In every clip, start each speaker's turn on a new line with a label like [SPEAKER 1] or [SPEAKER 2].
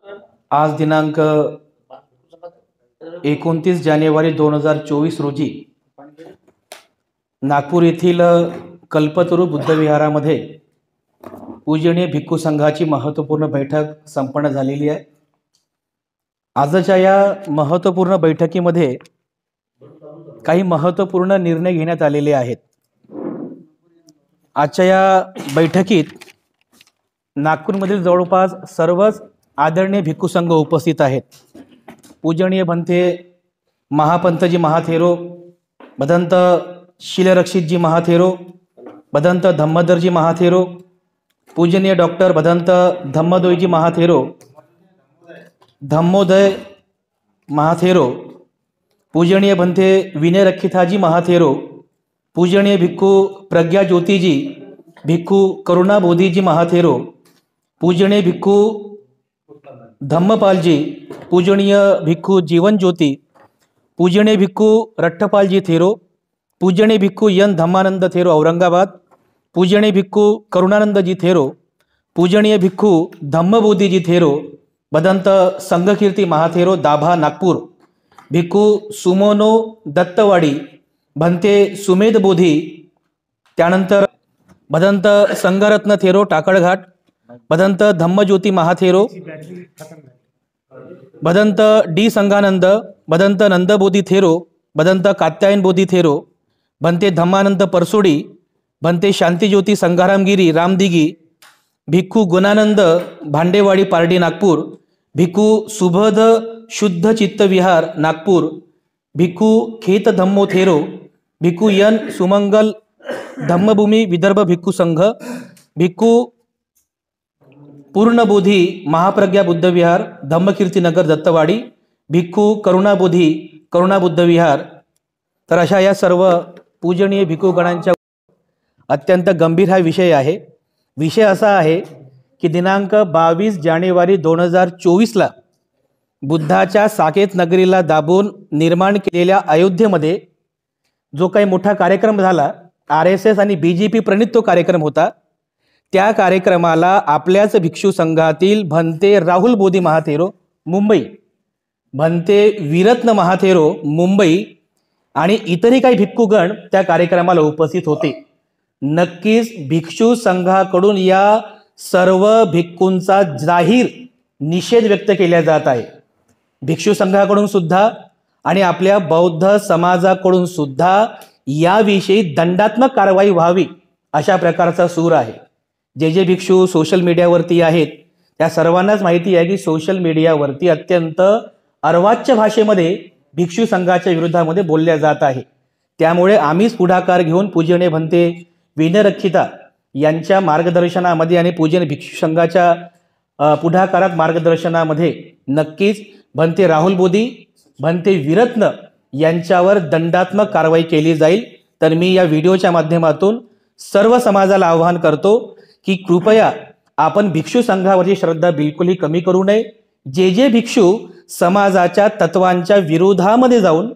[SPEAKER 1] आज दिनांक 29 जानेवारी 2024 रोजी नागपूर येथील कल्पतरू बुद्धविहारामध्ये पूजनीय भिक्खू संघाची महत्त्वपूर्ण बैठक संपन्न झालेली आहे। आजच्या या महत्त्वपूर्ण बैठकीमध्ये काही महत्त्वपूर्ण निर्णय घेण्यात आलेले आहेत। आजच्या या बैठकीत नागपूरमधील जवळपास सर्वच आदरणीय भिक्खू संघ उपस्थित आहेत। पूजनीय भंते महापंतजी महाथेरो, भदंत शीलरक्षितजी महाथेरो, भदंत धम्मदरजी महाथेरो, पूजनीय डॉक्टर भदंत धम्मदोईजी महाथेरो, धम्मोदय महाथेरो, पूजनीय भंते विनयरक्षिताजी महाथेरो, पूजनीय भिक्खू प्रज्ञा ज्योतिजी, भिक्खू करुणा बोधीजी महाथेरो, पूजनीय भिक्खू धम्मपालजी, पूजनीय भिक्खू जीवन ज्योति, पूजनीय भिक्खू रट्टपालजी थेरो, पूजनीय भिक्खू यन धम्मानंद थेरो औरंगाबाद, पूजनीय भिक्खू करुणानंदजी थेरो, पूजनीय भिक्खू धम्मबोधीजी थेरो, भदंत संघकीर्ती महाथेरो दाभा नागपूर, भिक्खू सुमोनो दत्तवाडी, भंते सुमेध बोधी, त्यानंतर भदंत संघरत्न थेरो टाकळघाट, भदंत धम्मज्योती महाथेरो, भदंत डी संघानंद, भदंत नंदबोधी थेरो, भदंत कात्यायन बोधी थेरो, भंते धम्मानंद परसोडी, भंते शांतिज्योती संघारामगिरी रामदिगी, भिक्खू गुणानंद भांडेवाडी पारडी नागपूर, भिक्खू सुबोध शुद्ध चित्त विहार नागपूर, भिक्खू खेत धम्मो थेरो, भिक्खू यन सुमंगल धम्मभूमी विदर्भ भिक्खू संघ, भिक्खू पूर्णबोधी महाप्रज्ञा बुद्ध विहार धम्मकीर्तीनगर दत्तवाडी, भिक्खू करुणाबोधी करुणा बुद्ध विहार। तर अशा या सर्व पूजनीय भिक्खू गणांच्या अत्यंत गंभीर हा विषय आहे। विषय असा आहे की दिनांक 22 जानेवारी 2024 ला बुद्धाच्या साकेत नगरीला दाबून निर्माण केलेल्या अयोध्येमध्ये जो काही मोठा कार्यक्रम झाला, RSS आणि BJP प्रणित तो कार्यक्रम होता। त्या कार्यक्रमाला आपल्याच भिक्षू संघातील भंते राहुल बोधी महाथेरो मुंबई, भंते वीरत्न महाथेरो मुंबई आणि इतरही काही भिक्खूगण त्या कार्यक्रमाला उपस्थित होते। नक्कीच भिक्षू संघाकडून या सर्व भिक्खूंचा जाहीर निषेध व्यक्त केला जात आहे। भिक्षू संघाकडून सुद्धा आणि आपल्या बौद्ध समाजाकडून सुद्धा याविषयी दंडात्मक कारवाई व्हावी अशा प्रकारचा सूर आहे। जे भिक्षू सोशल मीडियावरती आहेत त्या सर्वांनाच माहिती आहे की सोशल मीडियावरती अत्यंत अर्वाच्य भाषेमध्ये भिक्षू संघाच्या विरोधामध्ये बोलल्या जात आहे। त्यामुळे आम्हीच पुढाकार घेऊन पूजनीय भंते विनयरक्षिता यांच्या मार्गदर्शनामध्ये आणि पूजनीय भिक्षू संघाच्या पुढाकारात मार्गदर्शनामध्ये नक्कीच भंते राहुल बोधी, भंते वीरत्न यांच्यावर दंडात्मक कारवाई केली जाईल। तर मी या व्हिडिओच्या माध्यमातून सर्व समाजाला आवाहन करतो की कृपया आपण भिक्षू संघावरची श्रद्धा बिलकुलही कमी करू नये। जे भिक्षू समाजाच्या तत्वांच्या विरोधामध्ये जाऊन,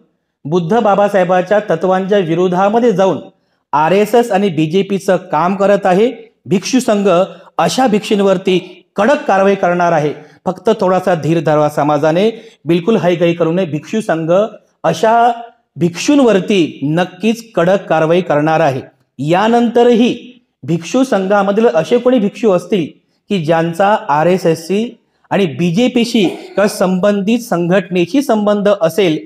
[SPEAKER 1] बुद्ध बाबासाहेबांच्या तत्वांच्या विरोधामध्ये जाऊन RSS आणि BJPचं काम करत आहे, भिक्षू संघ अशा भिक्षूंवरती कडक कारवाई करणार आहे। फक्त थोडासा धीर धरावा समाजाने, बिलकुल हयगय करू नये। भिक्षू संघ अशा भिक्षूंवरती नक्कीच कडक कारवाई करणार आहे। यानंतरही भिक्षू संघामधील असे कोणी भिक्षू असतील की ज्यांचा RSSशी आणि BJPशी किंवा संबंधित संघटनेशी संबंध असेल,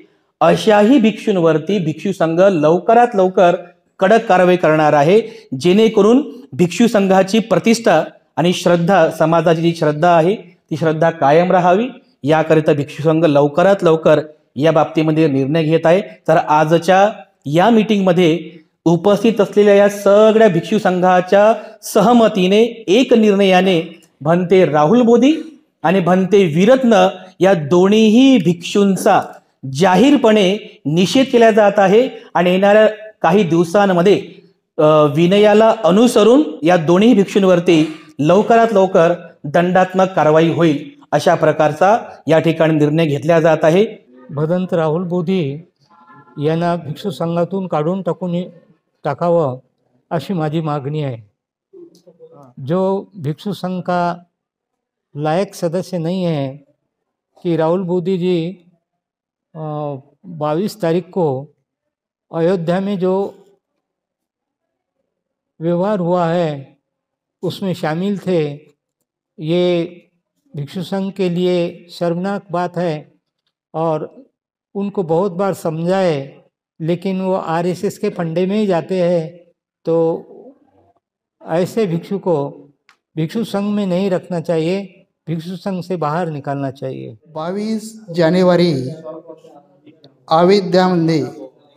[SPEAKER 1] अशाही भिक्षूंवरती भिक्षू संघ लवकरात लवकर कडक कारवाई करणार आहे, जेणेकरून भिक्षू संघाची प्रतिष्ठा आणि श्रद्धा, समाजाची जी श्रद्धा आहे ती श्रद्धा कायम राहावी। याकरिता भिक्षू संघ लवकरात लवकर या बाबतीमध्ये निर्णय घेत आहे। तर आजच्या या मीटिंगमध्ये उपस्थित असलेल्या या सगळ्या भिक्षू संघाच्या सहमतीने एक निर्णयाने भंते राहुल बोधी आणि भंते वीरत्न या दोन्हीही भिक्षूंचा जाहीरपणे निषेध केला जात आहे आणि येणाऱ्या काही दिवसांमध्ये विनयाला अनुसरून या दोन्ही भिक्षूंवरती लवकरात लवकर दंडात्मक कारवाई होईल अशा प्रकारचा या ठिकाणी निर्णय घेतला जात आहे।
[SPEAKER 2] भदंत राहुल बोधी यांना भिक्षू संघातून काढून टाकावं अशी माझी मागणी आहे। जो भिक्षु संघ का लायक सदस्य नहीं है कि राहुल बोधी जी 22 तारीख को अयोध्या में जो व्यवहार हुआ है उसमें शामिल थे। ये भिक्षु संघ के लिए शर्मनाक बात है और उनको बहुत बार समझाए, लेकिन वो आरएसएस के फंडे में ही जाते हैं। तो ऐसे भिक्षु को भिक्षु संघ में नहीं रखना चाहिए, भिक्षु संघ से बाहर निकालना चाहिए।
[SPEAKER 3] 22 जानेवारी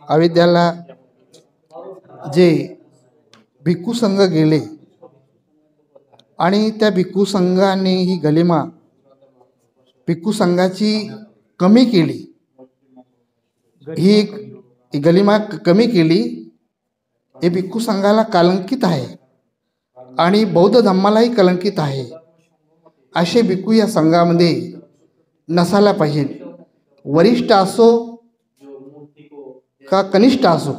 [SPEAKER 3] अयोध्याला जे भिक्खू संघ गेले आणि त्या भिक्खू संघाने ही गलिमा भिक्खू संघाची कमी केली, ही गलिमा कमी केली। हे भिक्खू संघाला कलंकित आहे आणि बौद्ध धम्मालाही कलंकित आहे। असे भिक्खू या संघामध्ये नसायला पाहिजे, वरिष्ठ असो का कनिष्ठ असो,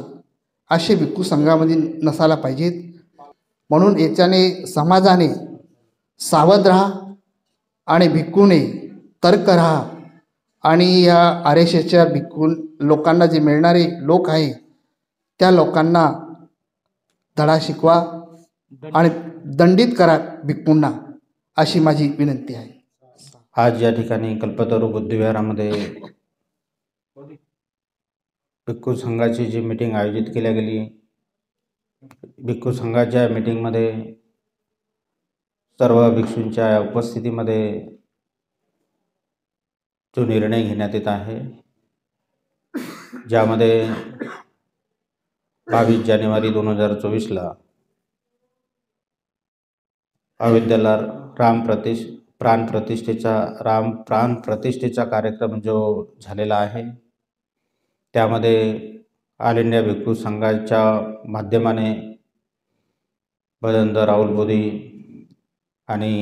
[SPEAKER 3] असे भिक्खू संघामध्ये नसायला पाहिजेत। म्हणून याच्याने समाजाने सावध राहा आणि भिक्खूने तर्क राहा आणि या आरएसएसच्या भिक्खू लोकांना जे मिळणारे लोक आहे त्या लोकांना धडा शिकवा आणि दंडित करा भिक्खूंना, अशी माझी विनंती आहे।
[SPEAKER 4] आज या ठिकाणी कल्पतरू बुद्धविहारामध्ये भिक्खू संघाची जी मीटिंग आयोजित केली गेली, भिक्खू संघाच्या मीटिंगमध्ये सर्व भिक्षूंच्या उपस्थितीमध्ये जो निर्णय घेण्यात येत आहे, ज्यामध्ये 22 जानेवारी 2024ला अयोध्येला प्राण प्रतिष्ठेचा कार्यक्रम जो झालेला आहे, त्यामध्ये ऑल इंडिया भिक्खू संघाच्या माध्यमाने भदंत राहुल बोधी आणि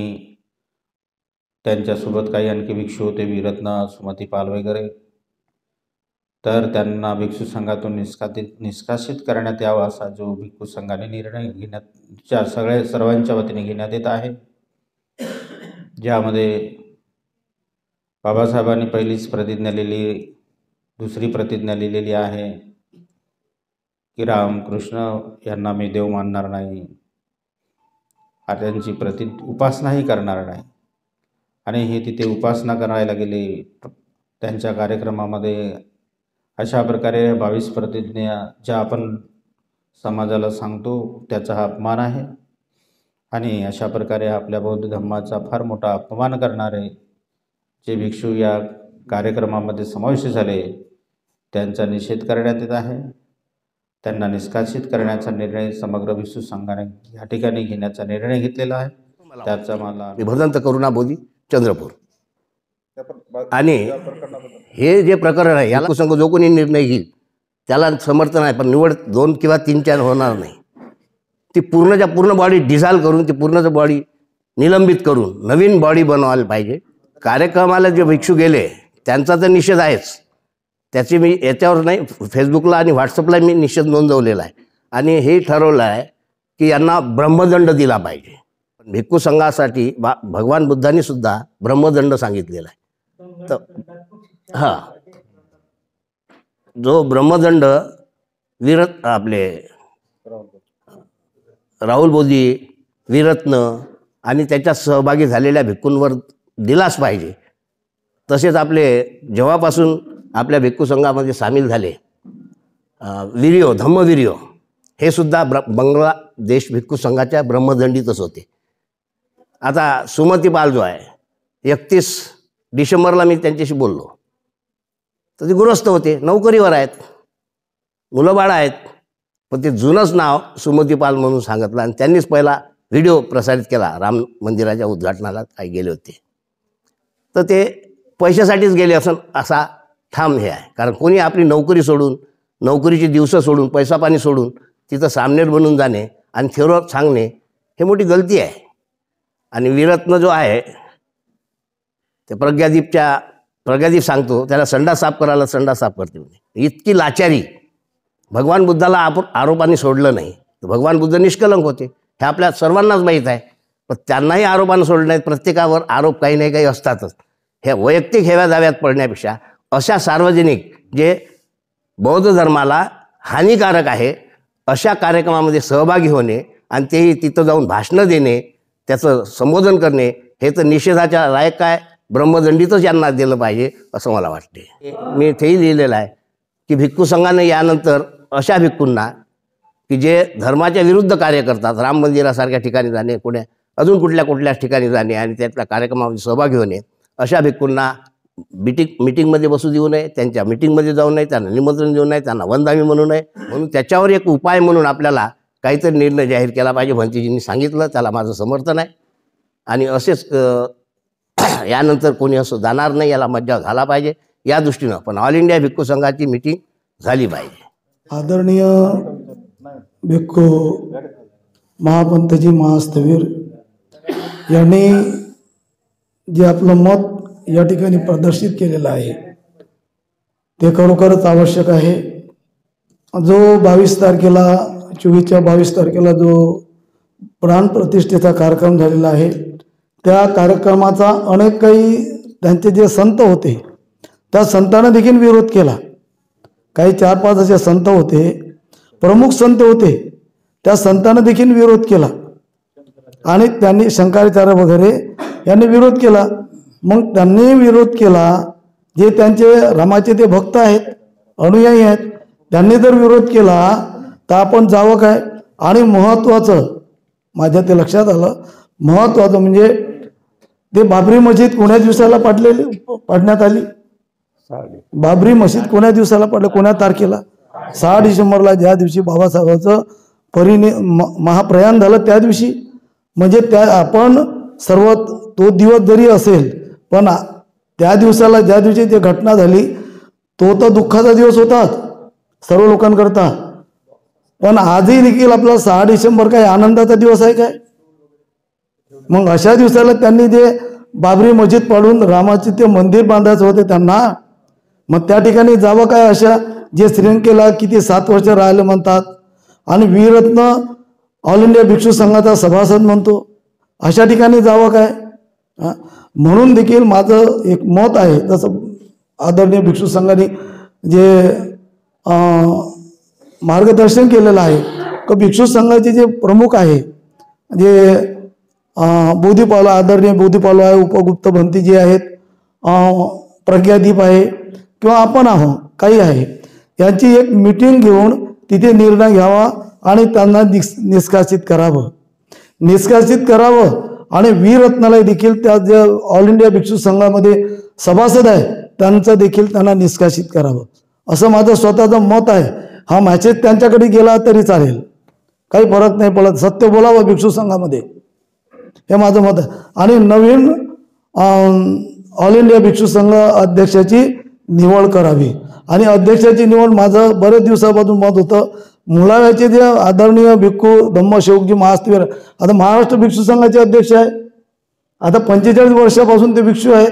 [SPEAKER 4] त्यांच्यासोबत काही आणखी भिक्षू होते, वीरत्न, सुमती पाल वगैरे, तर त्यांना भिक्षू संघातून निष्कासित करण्यात यावा असा जो भिक्खू संघाने निर्णय घेण्याच्या सर्वांच्या वतीने घेण्यात येत आहे। ज्यामध्ये बाबासाहेबांनी पहिलीच प्रतिज्ञा लिहिली, दुसरी प्रतिज्ञा लिहिलेली आहे की रामकृष्ण यांना मी देव मानणार नाही, त्यांची उपासनाही करणार नाही। आणि हे तिथे उपासना करायला गेले। त्यांच्या कार्यक्रमामध्ये अशा प्रकारे 22 प्रतिज्ञा ज्या आपण समाजाला सांगतो त्याचा हा अपमान आहे आणि अशा प्रकारे आपल्या बौद्ध धर्माचा फार मोठा अपमान करणारे जे भिक्षू या कार्यक्रमामध्ये समाविष्ट झाले त्यांचा निषेध करण्यात येत आहे। त्यांना निष्कासित करण्याचा निर्णय समग्र भिक्षू संघाने या ठिकाणी घेण्याचा निर्णय घेतलेला आहे। त्याचा मला
[SPEAKER 5] भदंत करुणा बोधी चंद्रपूर आणि हे जे प्रकरण आहे याला संघ जो कोणी निर्णय घेईल त्याला समर्थन आहे, पण निवड 2 किंवा 3-4 होणार नाही। ती पूर्णच्या पूर्ण बॉडी डिझॉल्व करून ती पूर्णच बॉडी निलंबित करून नवीन बॉडी बनवायला पाहिजे। कार्यक्रमाला जे भिक्षू गेले त्यांचा तर निषेध आहेच, त्याची मी याच्यावर नाही फेसबुकला आणि व्हॉट्सअपला मी निषेध नोंदवलेला आहे आणि हे ठरवलं आहे की यांना ब्रह्मदंड दिला पाहिजे। भिक्खू संघासाठी भगवान बुद्धांनी सुद्धा ब्रह्मदंड सांगितलेला आहे। तर हां, जो ब्रह्मदंड आपले राहुल बोधी, वीरत्न आणि त्याच्यात सहभागी झालेल्या भिक्खूंवर दिलाच पाहिजे। तसेच आपले जेव्हापासून आपल्या भिक्खू संघामध्ये सामील झाले धम्मवीर्य हे सुद्धा बांगलादेश भिक्खू संघाच्या ब्रह्मदंडीतच होते। आता सुमती पाल जो आहे 31 डिसेंबरला मी त्यांच्याशी बोललो, तर ते गृहस्थ होते, नोकरीवर आहेत, मुलं बाळं आहेत, पण ते जुनंच नाव सुमती पाल म्हणून सांगितलं आणि त्यांनीच पहिला व्हिडिओ प्रसारित केला। राम मंदिराच्या उद्घाटनाला काही गेले होते, तर ते पैशासाठीच गेले असा ठाम हे आहे। कारण कोणी आपली नोकरी सोडून, नोकरीची दिवस सोडून, पैसा पाणी सोडून तिथं सामनेर बनून जाणे आणि थेरवर सांगणे हे मोठी गलती आहे। आणि वीरत्न जो आहे ते प्रज्ञादीप सांगतो त्याला संडास साफ करायला संडास साफ करते म्हणे। इतकी लाचारी भगवान बुद्धाला आरोपाने सोडलं नाही, तर भगवान बुद्ध निष्कलंक होते हे आपल्या सर्वांनाच माहीत आहे, पण त्यांनाही आरोपाने सोडलं नाही। प्रत्येकावर आरोप काही नाही काही असतातच, ह्या वैयक्तिक हेव्यादाव्यात पडण्यापेक्षा अशा सार्वजनिक जे बौद्ध धर्माला हानिकारक आहे अशा कार्यक्रमामध्ये सहभागी होणे आणि तेही तिथं जाऊन भाषणं देणे, त्याचं संबोधन करणे हे तर निषेधाच्या लायक आहे. ब्रह्मदंडीतच यांना दिलं पाहिजे असं मला वाटते. मी तेही लिहिलेलं आहे की भिक्खू संघाने यानंतर अशा भिक्खूंना की जे धर्माच्या विरुद्ध कार्य करतात, राम मंदिरासारख्या ठिकाणी जाणे, अजून कुठल्या ठिकाणी जाणे आणि त्यातल्या कार्यक्रमामध्ये सहभागी होणे, अशा भिक्खूंना मीटिंगमध्ये बसू देऊ नये, त्यांच्या मीटिंगमध्ये जाऊ नये, त्यांना निमंत्रण देऊ नये, त्यांना वंदावी म्हणू नये. म्हणून त्याच्यावर एक उपाय म्हणून आपल्याला काहीतरी निर्णय जाहीर केला पाहिजे. भंतीजींनी सांगितलं, त्याला माझं समर्थन आहे. आणि असेच यानंतर कोणी असं जाणार नाही, याला मज्जाव झाला पाहिजे या दृष्टीनं पण ऑल इंडिया भिक्खू संघाची मीटिंग झाली पाहिजे.
[SPEAKER 6] आदरणीय भिक्खू महापंतजी महास्थवीर यांनी जे आपलं मत या ठिकाणी प्रदर्शित केलेलं आहे ते खरोखरच आवश्यक आहे. जो 22 तारखेला 22 तारखेला जो प्राणप्रतिष्ठेचा कार्यक्रम झालेला आहे त्या कार्यक्रमाचा अनेक काही त्यांचे जे संत होते त्या संतांना देखील विरोध केला. काही 4-5 असे संत होते, प्रमुख संत होते, त्या संतांना देखील विरोध केला आणि त्यांनी शंकराचार्य वगैरे यांनी विरोध केला. मग त्यांनी विरोध केला, जे त्यांचे रामाचे ते भक्त आहेत, अनुयायी आहेत, त्यांनी जर विरोध केला तर आपण जावं काय. आणि महत्त्वाचं माझ्या ते लक्षात आलं, महत्त्वाचं म्हणजे ते बाबरी मस्जिद कोण्या दिवसाला पाडण्यात आली. बाबरी मस्जिद कोण्या दिवसाला पडलं, कोण्या तारखेला? 6 डिसेंबरला, ज्या दिवशी बाबासाहेबांचं महाप्रयाण झालं त्या दिवशी. म्हणजे त्या आपण सर्व तो दिवस जरी असेल पण त्या दिवसाला ज्या दिवशी ती घटना झाली तो तर दुःखाचा दिवस होता सर्व लोकांकरता. पण आजही देखील आपला 6 डिसेंबर काय आनंदाचा दिवस आहे काय? मग अशा दिवसाला त्यांनी जे बाबरी मस्जिद पाडून रामाचे ते मंदिर बांधायचं होते त्यांना, मग त्या ठिकाणी जावं काय? अशा जे श्रीलंकेला किती 7 वर्ष राहिले म्हणतात आणि वीररत्न ऑल इंडिया भिक्षू संघाचा सभासद म्हणतो, अशा ठिकाणी जावं काय? म्हणून देखील माझं एक मत आहे, तसं आदरणीय भिक्षू संघाने जे मार्गदर्शन केलेलं आहे की भिक्षू संघाचे जे प्रमुख आहे जे बोधीपालो, आदरणीय बोधीपालो आहे, उपगुप्त भंती जे आहेत, प्रज्ञादीप आहे किंवा आपण आहो काही आहे, यांची एक मीटिंग घेऊन तिथे निर्णय घ्यावा आणि त्यांना निष्कासित करावं आणि वीररत्नाला देखील त्या जे ऑल इंडिया भिक्षू संघामध्ये सभासद आहे त्यांचं देखील त्यांना निष्कासित करावं असं माझं स्वतःचं मत आहे. हा मॅसेज त्यांच्याकडे गेला तरी चालेल, काही फरक नाही पडत. सत्य बोलावं भिक्षू संघामध्ये, हे माझं मत आहे. आणि नवीन ऑल इंडिया भिक्षू संघ अध्यक्षाची निवड करावी. आणि अध्यक्षाची निवड माझं बरेच दिवसापासून मत होतं, मुळाव्याचे जे आदरणीय भिक्खू धम्मसेवकजी महास्थवीर आता महाराष्ट्र भिक्षू संघाचे अध्यक्ष आहे. आता 45 वर्षापासून ते भिक्षू आहेत,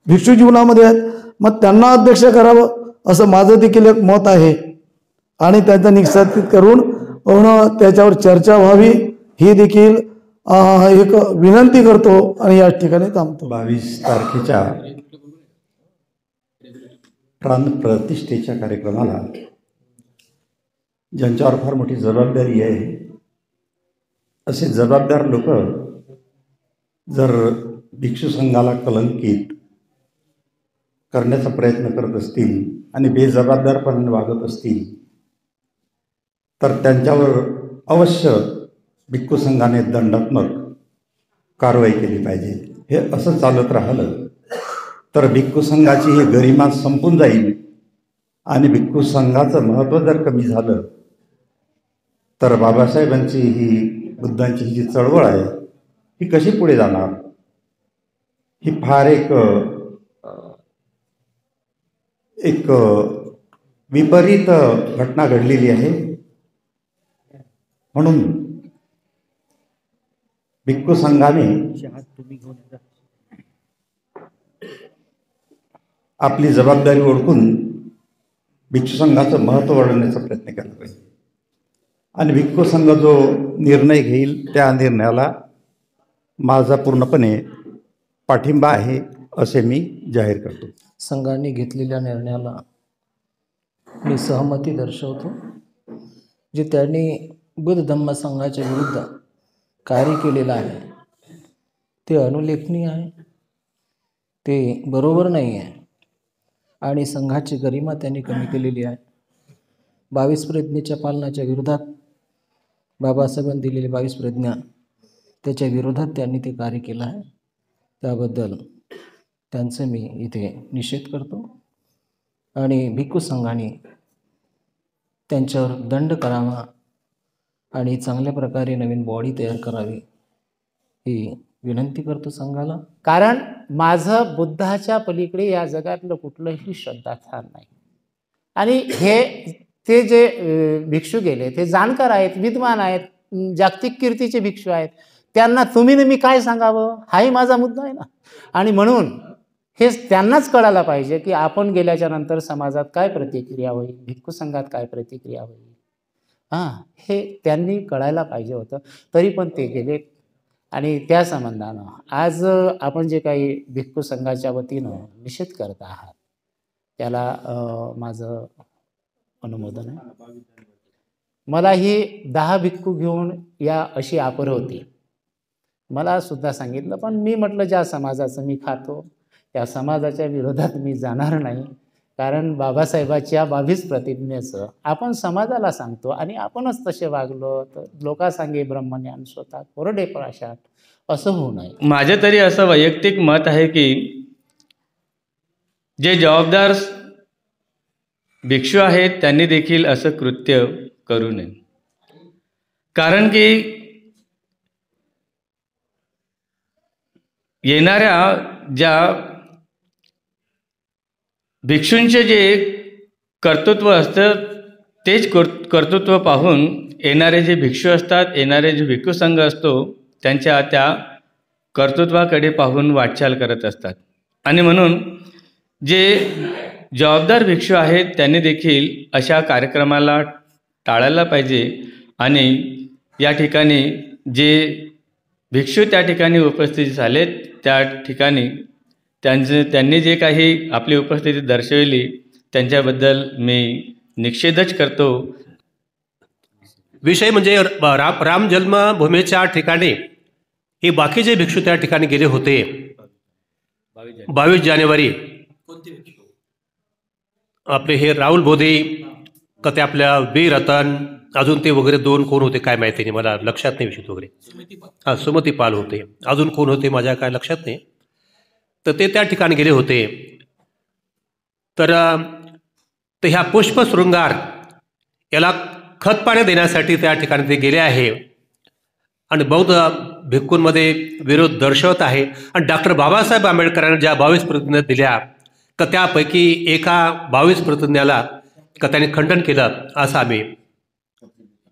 [SPEAKER 6] भिक्षू जीवनामध्ये आहेत, मग त्यांना अध्यक्ष करावं असं माझं देखील एक मत आहे. आणि त्यांचा निष्कासित करून त्याच्यावर चर्चा व्हावी ही देखील एक विनंती करतो आणि या ठिकाणी थांबतो.
[SPEAKER 7] 22 तारखेच्या प्राणप्रतिष्ठेच्या कार्यक्रमाला ज्यांच्यावर फार मोठी जबाबदारी आहे असे जबाबदार लोक जर भिक्षू संघाला कलंकित करण्याचा प्रयत्न करत असतील आणि बेजबाबदारपणाने वागत असतील तर त्यांच्यावर अवश्य भिक्खू संघाने दंडात्मक कारवाई केली पाहिजे. हे असं चालत राहिलं तर भिक्खू संघाची ही गरिमा संपून जाईल आणि भिक्खू संघाचं महत्त्व जर कमी झालं तर बाबासाहेबांची ही बुद्धांची ही जी चळवळ आहे ही कशी पुढे जाणार? ही फार एक विपरीत घटना घडलेली आहे. म्हणून भिक्खू संघाने आपली जबाबदारी ओळखून भिक्षू संघाचं महत्त्व वाढवण्याचा प्रयत्न केला पाहिजे. आणि भिक्खू संघ जो निर्णय घेईल त्या निर्णयाला माझा पूर्णपणे पाठिंबा आहे असे मी जाहीर करतो.
[SPEAKER 8] संघाने घेतलेल्या निर्णयाला मी सहमती दर्शवतो. जे त्यांनी बुद्ध धम्म संघाच्या विरुद्ध कार्य केलेलं आहे ते अनुलेखनीय आहे, ते बरोबर नाही आहे आणि संघाची गरिमा त्यांनी कमी केलेली आहे. 22 प्रज्ञेच्या पालनाच्या विरोधात बाबासाहेबांनी दिलेली 22 प्रज्ञा त्याच्या विरोधात त्यांनी ते कार्य केलं आहे. त्याबद्दल त्यांचं मी इथे निषेध करतो आणि भिक्खू संघाने त्यांच्यावर दंड करावा आणि चांगल्या प्रकारे नवीन बॉडी तयार करावी ही विनंती करतो संघाला.
[SPEAKER 9] कारण माझं बुद्धाच्या पलीकडे या जगातलं कुठलंही श्रद्धास्थान नाही. आणि हे ते जे भिक्षू गेले ते जाणकार आहेत, विद्वान आहेत, जागतिक कीर्तीचे भिक्षू आहेत. त्यांना तुम्ही मी काय सांगावं हाही माझा मुद्दा आहे ना. आणि म्हणून हे त्यांनाच कळायला पाहिजे की आपण गेल्याच्या नंतर समाजात काय प्रतिक्रिया होईल, भिक्खू संघात काय प्रतिक्रिया होईल. हे त्यांनी कळायला पाहिजे होतं. तरी पण ते गेले आणि त्या संबंधानं आज आपण जे काही भिक्खू संघाच्या वतीनं निषेध करत आहात त्याला माझं अनुमोदन आहे. मलाही 10 भिक्खू घेऊन या अशी आपर होती. मला सुद्धा सांगितलं, पण मी म्हटलं ज्या समाजाचं मी खातो त्या समाजाच्या विरोधात मी जाणार नाही. कारण बाबासाहेबाच्या 22 प्रतिज्ञेचं आपण समाजाला सांगतो आणि आपणच तसे वागलो तर लोकांसांगे ब्रह्मज्ञान स्वतः कोरडे प्राशात असं होऊ नये.
[SPEAKER 10] माझे तरी असं वैयक्तिक मत आहे की जे जबाबदार भिक्षू आहेत त्यांनी देखील असं कृत्य करू नये. कारण की येणाऱ्या ज्या भिक्षूंचे जे कर्तृत्व असतं तेच कर्तृत्व पाहून येणारे जे भिक्षू असतात, येणारे जे भिक्खू संघ असतो त्यांच्या त्या कर्तृत्वाकडे पाहून वाटचाल करत असतात. आणि म्हणून जे जबाबदार भिक्षू आहेत त्यांनी देखील अशा कार्यक्रमाला टाळायला पाहिजे. आणि या ठिकाणी जे भिक्षू त्या ठिकाणी उपस्थित झालेत त्या ठिकाणी त्यांनी जे काही आपली उपस्थिती दर्शवली त्यांच्याबद्दल मी निषेधच करतो.
[SPEAKER 11] विषय म्हणजे राम जन्मभूमीच्या ठिकाणी हे बाकीचे भिक्षू त्या ठिकाणी गेले होते 22 जानेवारी. आपले हे राहुल बोधी का ते आपल्या बी रतन अजून ते वगैरे 2 कोण होते काय माहिती नाही, मला लक्षात नाही विषय वगैरे. सुमती पाल होते, अजून कोण होते माझ्या काय लक्षात नाही. तर ते त्या ठिकाणी गेले होते. तर ह्या पुष्पशृंगार याला खतपाणी देण्यासाठी त्या ठिकाणी ते गेले आहे आणि बौद्ध भिक्खूंमध्ये विरोध दर्शवत आहे. आणि डॉक्टर बाबासाहेब आंबेडकरांनी ज्या 22 प्रतिज्ञा दिल्या का त्यापैकी एका 22 प्रतिज्ञाला का त्यांनी खंडन केलं असं आम्ही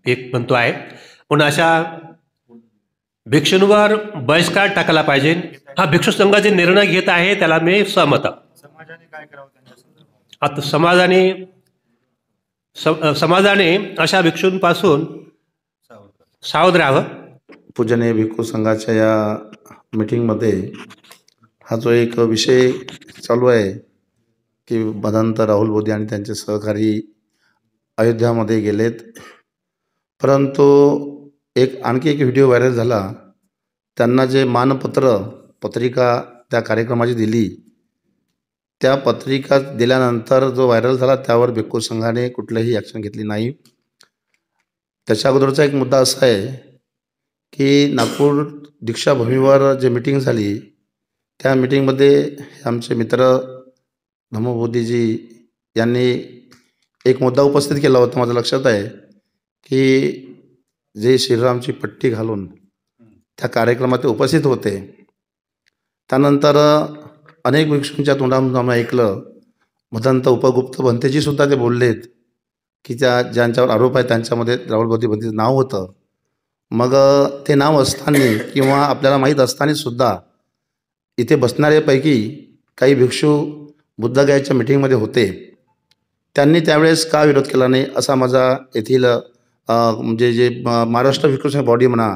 [SPEAKER 11] एक म्हणतो आहे. म्हणून अशा भिक्षूंवर बहिष्कार टाकायला पाहिजे. हा भिक्षू संघाचे निर्णय घेत आहे त्याला मी सहमत आहे. आता समाजाने अशा भिक्षूंपासून सावध राहावं.
[SPEAKER 4] पूजनीय भिक्खू संघाच्या या मीटिंगमध्ये हा जो एक विषय चालू आहे की भदंत राहुल बोधी आणि त्यांचे सहकारी अयोध्यामध्ये गेलेत, परंतु आणखी एक व्हिडिओ व्हायरल झाला. त्यांना जे मानपत्र पत्रिका त्या कार्यक्रमाची दिली त्या पत्रिका दिल्यानंतर जो व्हायरल झाला त्यावर भिक्खू संघाने कुठलीही ॲक्शन घेतली नाही. त्याच्या अगोदरचा एक मुद्दा असा आहे की नागपूर दीक्षाभूमीवर जे मीटिंग झाली त्या मीटिंगमध्ये आमचे मित्र धम्मबोधीजी यांनी एक मुद्दा उपस्थित केला होता. माझं लक्षात आहे की जे श्रीरामची पट्टी घालून त्या कार्यक्रमात ते उपस्थित होते. त्यानंतर अनेक भिक्षूंच्या तोंडातून आम्ही ऐकलं, भदंत उपगुप्त भंतेजी सुद्धा ते बोललेत की ज्यांच्यावर आरोप आहे त्यांच्यामध्ये राहुल बोधी भंतेचं नाव होतं. मग ते नाव असताना किंवा आपल्याला माहीत असताना सुद्धा इथे बसणाऱ्यापैकी काही भिक्षू बुद्धगयाच्या मीटिंगमध्ये होते. त्यांनी त्यावेळेस का विरोध केला नाही असा माझा येथील म्हणजे जे महाराष्ट्र भिक्खू बॉडी म्हणा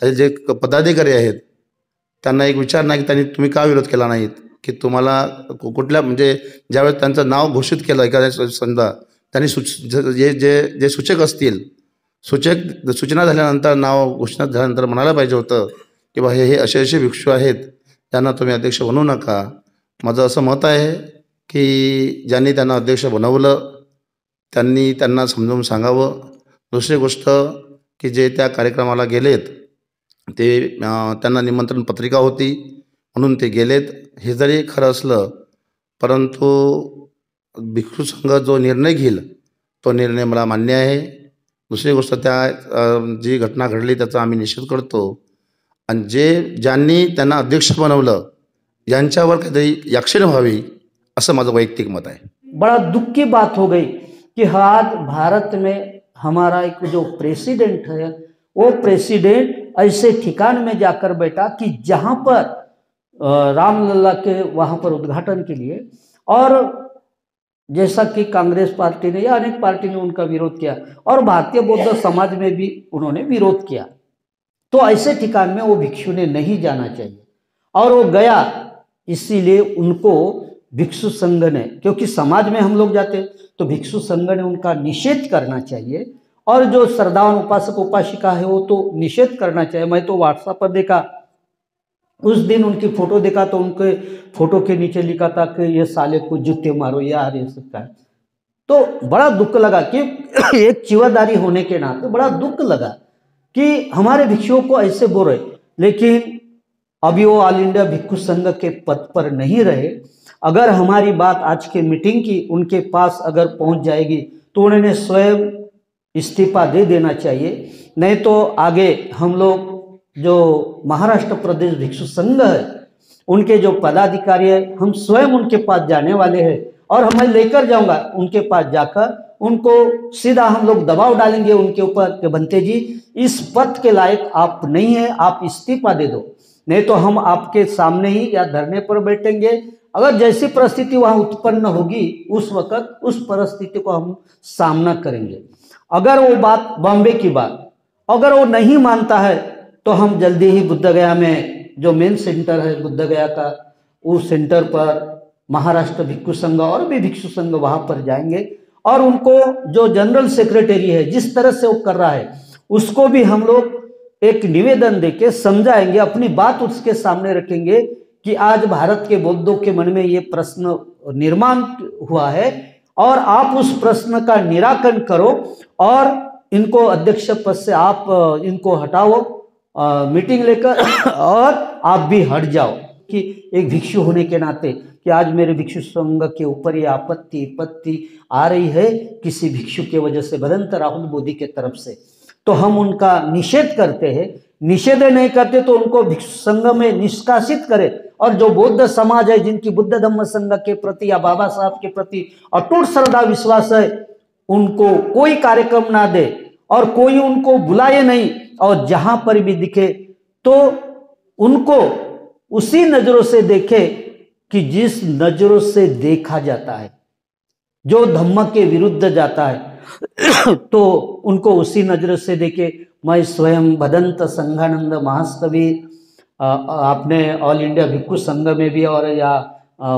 [SPEAKER 4] त्याचे जे पदाधिकारी आहेत त्यांना एक विचार नाही की तुम्ही का विरोध केला नाहीत
[SPEAKER 12] की तुम्हाला कुठल्या म्हणजे ज्यावेळेस त्यांचं नाव घोषित केलं एखाद्या समजा त्यांनी जे सूचक असतील सूचना झाल्यानंतर नाव घोषणा झाल्यानंतर म्हणायला पाहिजे होतं की बा हे असे भिक्षू आहेत त्यांना तुम्ही अध्यक्ष बनवू नका. माझं असं मत आहे की ज्यांनी त्यांना अध्यक्ष बनवलं त्यांनी त्यांना समजावून सांगावं. दुसरी गोष्ट की जे त्या कार्यक्रमाला गेलेत ते त्यांना निमंत्रण पत्रिका होती म्हणून ते गेलेत हे जरी खरं असलं परंतु भिक्षू संघ जो निर्णय घेईल तो निर्णय मला मान्य आहे. दुसरी गोष्ट जी घटना घडली त्याचा आम्ही निषेध करतो आणि ज्यांनी त्यांना अध्यक्ष बनवलं यांच्यावर काहीतरी ॲक्शन व्हावी असं माझं वैयक्तिक मत आहे.
[SPEAKER 13] बड़ा दुख की बात हो गई कि आज भारत में हमारा एक जो प्रेसिडेंट है वो प्रेसिडेंट ऐसे ठिकान में जाकर बैठा कि जहाँ पर रामलला के वहाँ पर उद्घाटन के लिए, और जैसा कि कांग्रेस पार्टी ने या अनेक पार्टी ने उनका विरोध किया और भारतीय बौद्ध समाज में भी उन्होंने विरोध किया, तो ऐसे ठिकान में वो भिक्षु ने नहीं जाना चाहिए और वो गया. इसीलिए उनको भिक्षु संघ ने, क्योंकि समाज में हम लोग जाते तो भिक्षु संघ ने उनका निषेध करना चाहिए और जो श्रद्धावान उपासक उपासिका है वो तो निषेध करना चाहिए. मैं तो व्हाट्सएप पर देखा उस दिन उनकी फोटो देखा तो उनके फोटो के नीचे लिखा था कि ये साले को जूते मारो यार ये सब का. तो बड़ा दुख लगा कि एक चिवादारी होने के नाते बड़ा दुख लगा कि हमारे भिक्षुओं को ऐसे बोल रहे. लेकिन अभी वो ऑल इंडिया भिक्षु संघ के पद पर नहीं रहे. अगर हमारी बात आज के मीटिंग की उनके पास अगर पहुंच जाएगी तो उन्होंने स्वयं इस्तीफा दे देना चाहिए. नहीं तो आगे हम लोग जो महाराष्ट्र प्रदेश भिक्षु संघ है उनके जो पदाधिकारी है हम स्वयं उनके पास जाने वाले हैं और मैं लेकर जाऊंगा उनके पास जाकर उनको सीधा हम लोग दबाव डालेंगे उनके ऊपर कि बनते जी इस पद के लायक आप नहीं है, आप इस्तीफा दे दो, नहीं तो हम आपके सामने ही या धरने पर बैठेंगे. अगर जैसी परिस्थिति वहाँ उत्पन्न होगी उस वक्त उस परिस्थिति को हम सामना करेंगे. अगर वो बात बॉम्बे की बात अगर वो नहीं मानता है तो हम जल्दी ही बुद्धगया में जो मेन सेंटर है बुद्धगया का उस सेंटर पर महाराष्ट्र भिक्षु संघ और भी भिक्षु संघ वहाँ पर जाएंगे और उनको जो जनरल सेक्रेटरी है जिस तरह से वो कर रहा है उसको भी हम लोग एक निवेदन देके समझाएंगे, अपनी बात उसके सामने रखेंगे कि आज भारत के बौद्धों के मन में ये प्रश्न निर्माण हुआ है और आप उस प्रश्न का निराकरण करो और इनको अध्यक्ष पद से आप इनको हटाओ मीटिंग लेकर और आप भी हट जाओ. कि एक भिक्षु होने के नाते कि आज मेरे भिक्षु संघ के ऊपर ये आपत्ति आ रही है किसी भिक्षु के वजह से भदंत राहुल बोधी के तरफ से, तो हम उनका निषेध करते हैं. निषेध नहीं करते तो उनको भिक्षु संघ में निष्कासित करें और जो बौद्ध समाज है जिनकी बुद्ध धम्म संघ के प्रति या बाबा साहब के प्रति अटूट श्रद्धा विश्वास है उनको कोई कार्यक्रम ना दे और कोई उनको बुलाए नहीं और जहां पर भी दिखे तो उनको उसी नजरों से देखे कि जिस नजरों से देखा जाता है. जो धम्म के विरुद्ध जाता है तो उनको उसी नजरों से देखे. मैं स्वयं भदंत संघानंद महास्तवी आपने ऑल इंडिया भिक्षु संघ में भी और या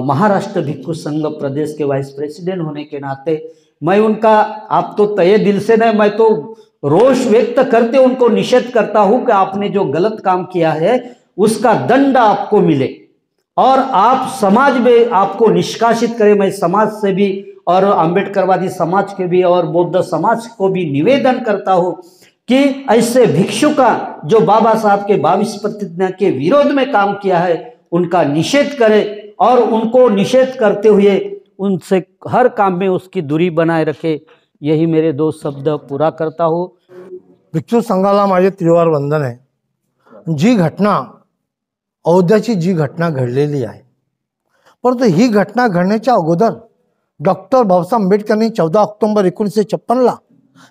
[SPEAKER 13] महाराष्ट्र भिक्षु संघ प्रदेश के वाइस प्रेसिडेंट होने के नाते मैं उनका आप तो तय दिल से नहीं, मैं तो रोष व्यक्त करते उनको निषेध करता हूं कि आपने जो गलत काम किया है उसका दंड आपको मिले और आप समाज में आपको निष्कासित करें. मैं समाज से भी और अम्बेडकरवादी समाज के भी और बौद्ध समाज को भी निवेदन करता हूं कि ऐसे भिक्षु का जो बाबा साहब के 22 प्रतिज्ञा के विरोध में काम किया है उनका निषेध करें और उनको निषेध करते हुए उनसे हर काम में उसकी दूरी बनाए रखे. यही मेरे 2 शब्द पूरा करता हूँ.
[SPEAKER 14] भिक्षू संघाला माझे त्रिवार वंदन आहे. जी घटना अयोध्याची जी घटना घडलेली आहे परंतु ही घटना घडण्याच्या अगोदर डॉक्टर बाबासाहेब आंबेडकरांनी 14 ऑक्टोबर 1956ला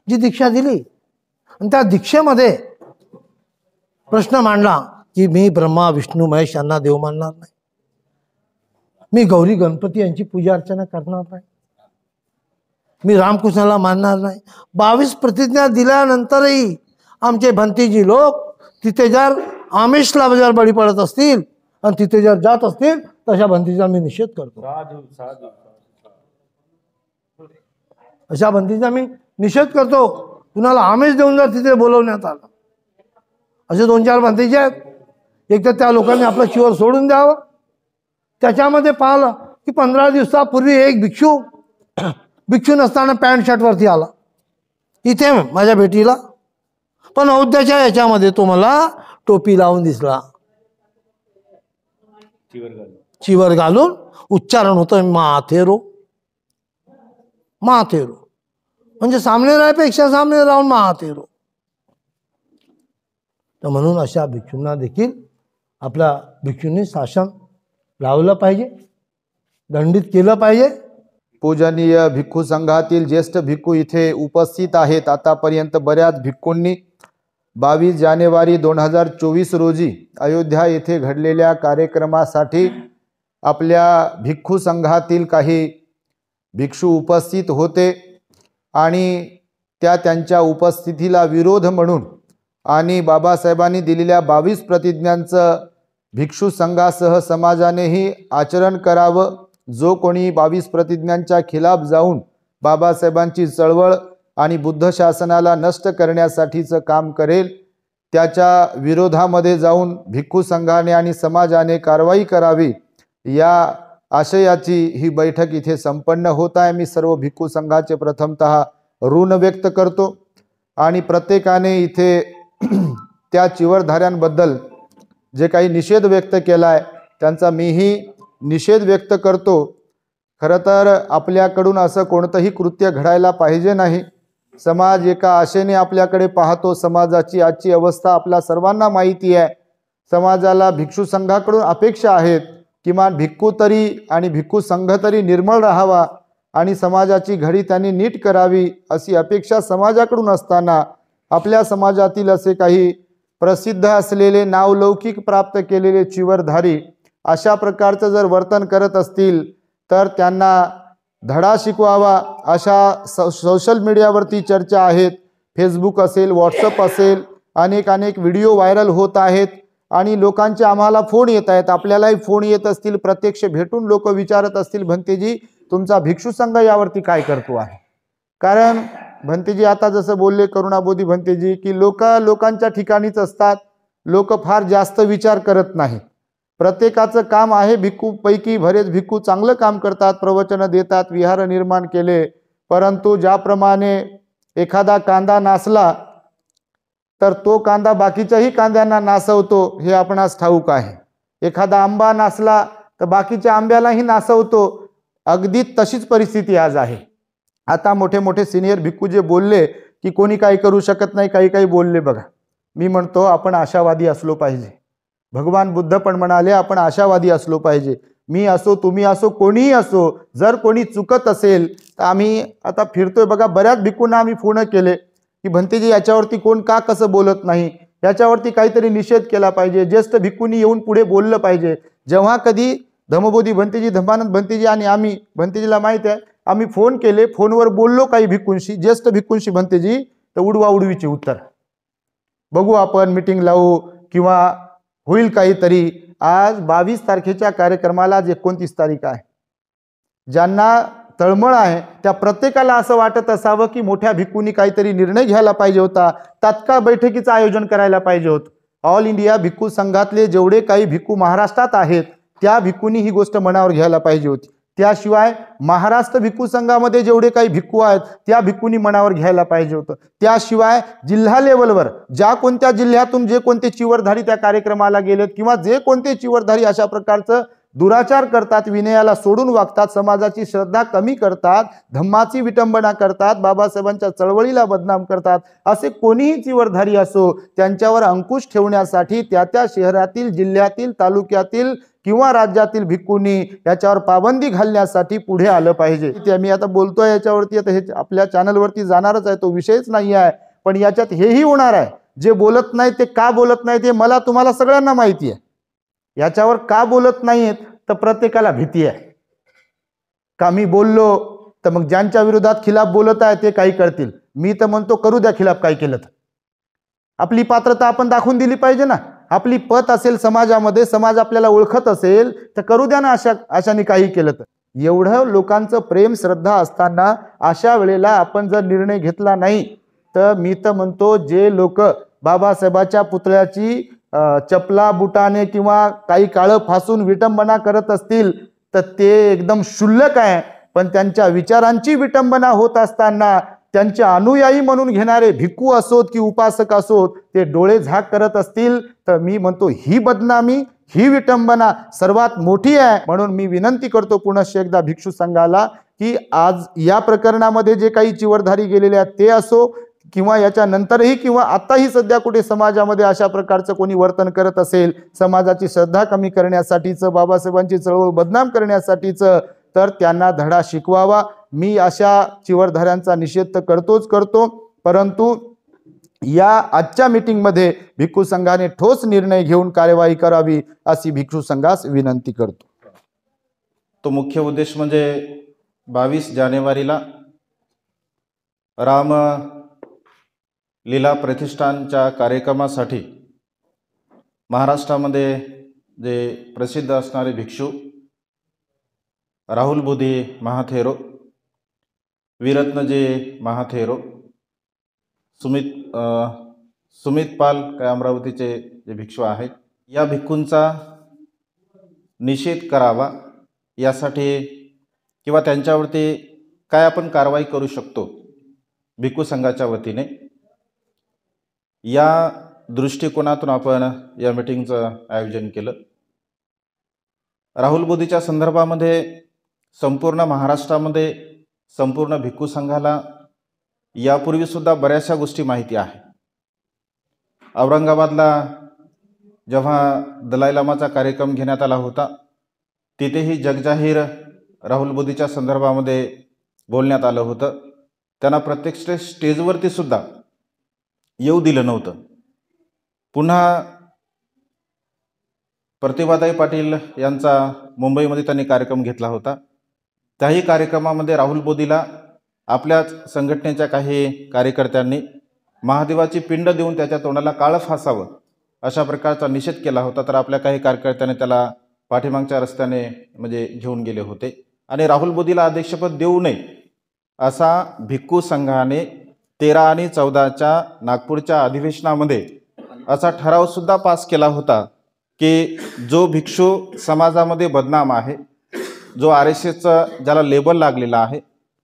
[SPEAKER 14] जी दीक्षा दिली आणि त्या दीक्षेमध्ये प्रश्न मांडला की मी ब्रह्मा विष्णू महेश यांना देव मानणार नाही, मी गौरी गणपती यांची पूजा अर्चना करणार नाही, मी रामकृष्णाला मानणार नाही. 22 प्रतिज्ञा दिल्यानंतरही आमचे भंतीजी लोक तिथे जर आमिषला जर बळी पडत असतील आणि तिथे जर जात असतील तर अशा बंदीचा मी निषेध करतो. अशा बंदीचा मी निषेध करतो. कुणाला आमिष देऊन जर तिथे बोलवण्यात आलं, असे 2-4 बंदीचे आहेत. एक तर त्या लोकांनी आपलं चिवर सोडून द्यावं. त्याच्यामध्ये पाहिलं की 15 दिवसापूर्वी एक भिक्षू नसताना पॅन्ट शर्टवरती आला इथे माझ्या भेटीला, पण औद्याच्या याच्यामध्ये तो मला टोपी लावून दिसला, चिवर घालून. उच्चारण होतं माथेरो. म्हणजे सामने राहायपेक्षा सामने राहून माथेरो. तर म्हणून अशा भिक्षूंना देखील आपल्या भिक्षूंनी शासन लावलं पाहिजे, दंडित केलं पाहिजे.
[SPEAKER 15] पूजनीय भिक्खू संघातील ज्येष्ठ भिक्खू इथे उपस्थित आहेत. आतापर्यंत बऱ्याच भिक्खूंनी 22 जानेवारी 2024 रोजी अयोध्या येथे घडलेल्या कार्यक्रमासाठी आपल्या भिक्खू संघातील काही भिक्षू उपस्थित होते आणि त्यांच्या उपस्थितीला विरोध म्हणून आणि बाबासाहेबांनी दिलेल्या 22 प्रतिज्ञांचं भिक्षू संघासह समाजानेही आचरण करावं. जो कोणी 22 प्रतिज्ञांच्या खिलाफ जाऊन बाबासाहेबांची चळवळ आणि बुद्ध शासनाला नष्ट करण्यासाठीचं काम करेल त्याच्या विरोधामध्ये जाऊन भिक्खू संघाने आणि समाजाने कारवाई करावी, या आशयाची ही बैठक इथे संपन्न होत आहे. मी सर्व भिक्खू संघाचे प्रथमतः ऋण व्यक्त करतो आणि प्रत्येकाने इथे त्या चिवरधाऱ्यांबद्दल जे काही निषेध व्यक्त केला आहे त्यांचा मीही निषेध व्यक्त करतो. खरं तर आपल्याकडून असं कोणतंही कृत्य घडायला पाहिजे नाही. समाज एका आशेने आपल्याकडे पाहतो. समाजाची आजची अवस्था आपल्या सर्वांना माहिती आहे. समाजाला भिक्षू संघाकडून अपेक्षा आहेत किमान भिक्खू तरी आणि भिक्खू संघ तरी निर्मळ राहावा आणि समाजाची घडी त्यांनी नीट करावी अशी अपेक्षा समाजाकडून असताना आपल्या समाजातील असे काही प्रसिद्ध असलेले नावलौकिक प्राप्त केलेले चिवरधारी अशा प्रकारचं जर वर्तन करत असतील तर त्यांना धडा शिकवावा. अशा सोशल मीडियावरती चर्चा आहेत. फेसबुक असेल, व्हॉट्सअप असेल, अनेक व्हिडिओ व्हायरल होत आहेत आणि लोकांचे आम्हाला फोन येत आहेत, आपल्यालाही फोन येत असतील, प्रत्यक्ष भेटून लोक विचारत असतील भंतेजी तुमचा भिक्षू संघ यावरती काय करतो आहे. कारण भंतेजी आता जसं बोलले करुणाबोधी भंतेजी की लोकांच्या ठिकाणीच असतात. लोक फार जास्त विचार करत नाही. प्रत्येकाचं काम आहे. भिक्खूपैकी बरेच भिक्खू चांगलं काम करतात, प्रवचन देतात, विहार निर्माण केले, परंतु ज्याप्रमाणे एखादा कांदा नासला तर तो कांदा बाकीच्याही कांद्यांना नासवतो हे आपणास ठाऊक आहे. एखादा आंबा नासला तर बाकीच्या आंब्यालाही नासवतो. अगदी तशीच परिस्थिती आज आहे. आता मोठे मोठे सिनियर भिक्खू जे बोलले की कोणी काही करू शकत नाही, काही बोलले बघा. मी म्हणतो आपण आशावादी असलो पाहिजे. भगवान बुद्ध पण म्हणाले आपण आशावादी असलो पाहिजे. मी असो, तुम्ही असो, कोणीही असो, जर कोणी चुकत असेल तर आम्ही आता फिरतोय बघा, बऱ्याच भिक्खूंना आम्ही फोन केले की भंतेजी याच्यावरती कोण का कसं बोलत नाही, याच्यावरती काहीतरी निषेध केला पाहिजे. ज्येष्ठ भिक्खूंनी येऊन पुढे बोललं पाहिजे. जेव्हा कधी धम्मबोधी भंतेजी, धम्मानंद भंतेजी आणि आम्ही, भंतेजीला माहीत आहे आम्ही फोन केले, फोनवर बोललो काही भिक्खूंशी, ज्येष्ठ भिक्खूंशी भंतेजी, तर उडवाउडवीचे उत्तर. बघू आपण मीटिंग लावू किंवा होईल काहीतरी. आज 22 तारखेच्या कार्यक्रमाला आज 29 तारीख आहे. ज्यांना तळमळ आहे त्या प्रत्येकाला असं वाटत असावं की मोठ्या भिक्खूंनी काहीतरी निर्णय घ्यायला पाहिजे होता, तात्काळ बैठकीचं आयोजन करायला पाहिजे होतं. ऑल इंडिया भिक्खू संघातले जेवढे काही भिक्खू महाराष्ट्रात आहेत त्या भिक्खूंनी ही गोष्ट मनावर घ्यायला पाहिजे होती. त्याशिवाय महाराष्ट्र भिक्खू संघामध्ये जेवढे काही भिक्खू आहेत त्या भिक्खूंनी मनावर घ्यायला पाहिजे होतं. त्याशिवाय जिल्हा लेवलवर ज्या कोणत्या जिल्ह्यातून जे कोणते चिवरधारी त्या कार्यक्रमाला गेलेत किंवा जे कोणते चिवरधारी अशा प्रकारचं दुराचार करतात, विनयाला सोडून वागतात, समाजाची श्रद्धा कमी करतात, धम्माची विटंबना करतात, बाबासाहेबांच्या चळवळीला बदनाम करतात, असे कोणीही चिवरधारी असो त्यांच्यावर अंकुश ठेवण्यासाठी त्या शहरातील, जिल्ह्यातील, तालुक्यातील किंवा राज्यातील भिक्खूंनी याच्यावर पाबंदी घालण्यासाठी पुढे आलं पाहिजे. ते मी आता बोलतोय याच्यावरती, आता हे आपल्या चॅनलवरती जाणारच आहे, तो विषयच नाही आहे. पण याच्यात हेही होणार आहे, जे बोलत नाही ते का बोलत नाही ते मला तुम्हाला सगळ्यांना माहिती आहे. याच्यावर का बोलत नाहीत तर प्रत्येकाला भीती आहे का मी बोललो तर मग ज्यांच्या विरोधात खिलाफ बोलत आहे ते काही करतील. मी तर म्हणतो करू द्या खिलाफ, काय केलं तर आपली पात्रता आपण दाखवून दिली पाहिजे ना. आपली पत असेल समाजामध्ये, समाज आपल्याला ओळखत असेल तर करू द्या ना अशाने काही केलं तर. एवढं लोकांचं प्रेम श्रद्धा असताना अशा वेळेला आपण जर निर्णय घेतला नाही तर मी तर म्हणतो जे लोक बाबासाहेबाच्या पुतळ्याची चपला बुटाने किंवा काही काळं फासून विटंबना करत असतील तर ते एकदम क्षुल्लक आहे. पण त्यांच्या विचारांची विटंबना होत असताना त्यांचे अनुयायी म्हणून घेणारे भिक्खू असोत की उपासक असोत ते डोळे झाक करत असतील तर मी म्हणतो ही बदनामी, ही विटंबना सर्वात मोठी आहे. म्हणून मी विनंती करतो पुनश्च एकदा भिक्षू संघाला की आज या प्रकरणामध्ये जे काही चिवरधारी गेलेले आहेत ते असो किंवा याच्या नंतरही किंवा आताही सध्या कुठे समाजामध्ये अशा प्रकारचं कोणी वर्तन करत असेल, समाजाची श्रद्धा कमी करण्यासाठीचं, बाबासाहेबांची चळवळ बदनाम करण्यासाठीचं, तर त्यांना धडा शिकवावा. मी अशा चिवरधाऱ्यांचा निषेध तर करतो, परंतु या आजच्या मीटिंगमध्ये भिक्खू संघाने ठोस निर्णय घेऊन कार्यवाही करावी अशी भिक्षू संघास विनंती करतो.
[SPEAKER 4] तो मुख्य उद्देश म्हणजे 22 जानेवारीला राम लीला प्रतिष्ठानच्या कार्यक्रमासाठी महाराष्ट्रामध्ये जे प्रसिद्ध असणारे भिक्षू राहुल बोधी महाथेरो, वीरत्नजी महाथेरो, सुमित पाल काय अमरावतीचे जे भिक्षू आहेत, या भिक्खूंचा निषेध करावा यासाठी किंवा त्यांच्यावरती काय आपण कारवाई करू शकतो भिक्खू संघाच्या वतीने, या दृष्टिकोनातून आपण या मीटिंगचं आयोजन केलं. राहुल बोधीच्या संदर्भामध्ये संपूर्ण महाराष्ट्रामध्ये संपूर्ण भिक्खू संघाला यापूर्वीसुद्धा बऱ्याचशा गोष्टी माहिती आहे. औरंगाबादला जेव्हा दलाई लामाचा कार्यक्रम घेण्यात आला होता तिथेही जगजाहीर राहुल बोधीच्या संदर्भामध्ये बोलण्यात आलं होतं. त्यांना प्रत्यक्ष स्टेजवरती सुद्धा येऊ दिलं नव्हतं. पुन्हा प्रतिभाताई पाटील यांचा मुंबईमध्ये त्यांनी कार्यक्रम घेतला होता. त्याही कार्यक्रमामध्ये राहुल बोधीला आपल्याच संघटनेच्या काही कार्यकर्त्यांनी महादेवाची पिंड देऊन त्याच्या तोंडाला काळं फासावं अशा प्रकारचा निषेध केला होता. तर आपल्या काही कार्यकर्त्यांनी त्याला पाठीमागच्या रस्त्याने म्हणजे घेऊन गेले होते आणि राहुल बोधीला अध्यक्षपद देऊ नये असा भिक्खू संघाने 13 आणि 14च्या नागपूरच्या अधिवेशनामध्ये असा ठरावसुद्धा पास केला होता की जो भिक्षू समाजामध्ये बदनाम आहे, जो RSSचं ज्याला लेबल लागलेला आहे,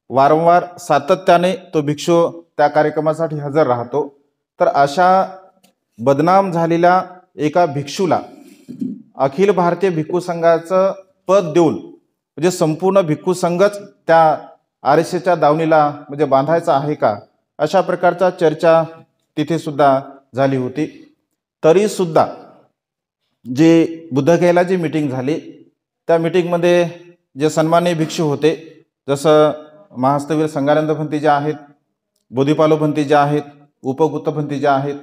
[SPEAKER 4] वारंवार सातत्याने तो भिक्षू त्या कार्यक्रमासाठी हजर राहतो, तर अशा बदनाम झालेल्या एका भिक्षूला अखिल भारतीय भिक्खू संघाचं पद देऊन म्हणजे संपूर्ण भिक्खू संघच त्या RSSच्या दावणीला म्हणजे बांधायचा आहे का अशा प्रकारचा चर्चा तिथे सुद्धा झाली होती. तरी सुद्धा जे बुद्धगयेला जी मीटिंग झाली त्या मीटिंगमध्ये जे सन्माननीय भिक्षू होते, जसं महास्तवीर संगानंद भंती जे आहेत, बोधीपालो भंती जे आहेत, उपगुप्त भंती जे आहेत,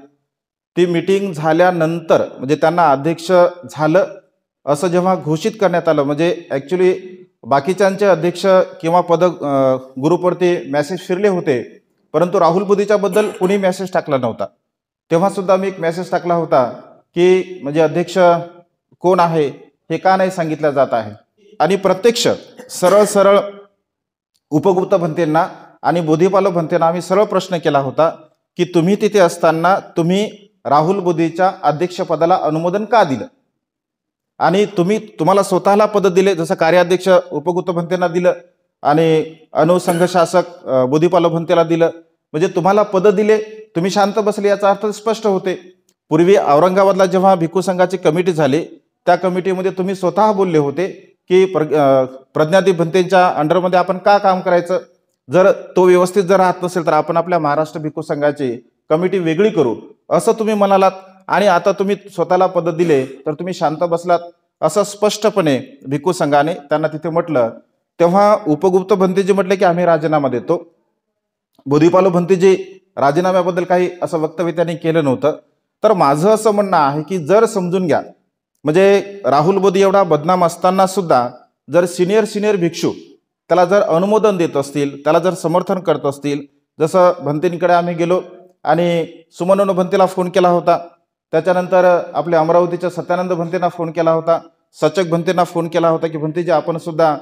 [SPEAKER 4] ती मीटिंग झाल्यानंतर म्हणजे त्यांना अध्यक्ष झालं असं जेव्हा घोषित करण्यात आलं, म्हणजे ॲक्च्युली बाकीच्यांचे अध्यक्ष किंवा पद ग्रुपवरती मेसेज फिरले होते, परंतु राहुल बोधीच्याबद्दल कुणी मेसेज टाकला नव्हता. तेव्हा सुद्धा मी एक मेसेज टाकला होता की म्हणजे अध्यक्ष कोण आहे हे का नाही सांगितलं जात आहे. आणि प्रत्यक्ष सरळ उपगुप्त भंतेंना आणि बोधीपालो भंतेंना आम्ही सरळ प्रश्न केला होता की तुम्ही तिथे असताना तुम्ही राहुल बोधीच्या अध्यक्षपदाला अनुमोदन का दिलं आणि तुम्हाला स्वतःला पद दिले, जसं कार्याध्यक्ष उपगुप्त भंतेंना दिलं आणि अनुसंघ शासक बोधीपालो भंतेला दिलं, म्हणजे तुम्हाला पद दिले, तुम्ही शांत बसले याचा अर्थ स्पष्ट होते. पूर्वी औरंगाबादला जेव्हा भिक्खू संघाची कमिटी झाली त्या कमिटीमध्ये तुम्ही स्वतः बोलले होते की प्रज्ञादीप भंतेंच्या अंडरमध्ये आपण का काम करायचं, जर तो व्यवस्थित जर राहत नसेल तर आपण आपल्या महाराष्ट्र भिक्खू संघाची कमिटी वेगळी करू असं तुम्ही म्हणालात. आणि आता तुम्ही स्वतःला पद दिले तर तुम्ही शांत बसलात असं स्पष्टपणे भिक्खू संघाने त्यांना तिथे म्हटलं. तेव्हा उपगुप्त भंतेजी म्हटले की आम्ही राजीनामा देतो. बोधीपालो भंतेजी राजीनाम्याबद्दल काही असं वक्तव्य त्यांनी केलं नव्हतं. तर माझं असं म्हणणं आहे की जर समजून घ्या, म्हणजे राहुल बोधी एवढा बदनाम असताना सुद्धा जर सिनियर भिक्षू त्याला जर अनुमोदन देत असतील, त्याला जर समर्थन करत असतील, जसं भंतेंकडे आम्ही गेलो आणि सुमन भंतेला फोन केला होता
[SPEAKER 16] त्याच्यानंतर आपल्या अमरावतीच्या सत्यानंद भंतेंना फोन केला होता, सचक भंतेंना फोन केला होता की भंतेजी आपण सुद्धा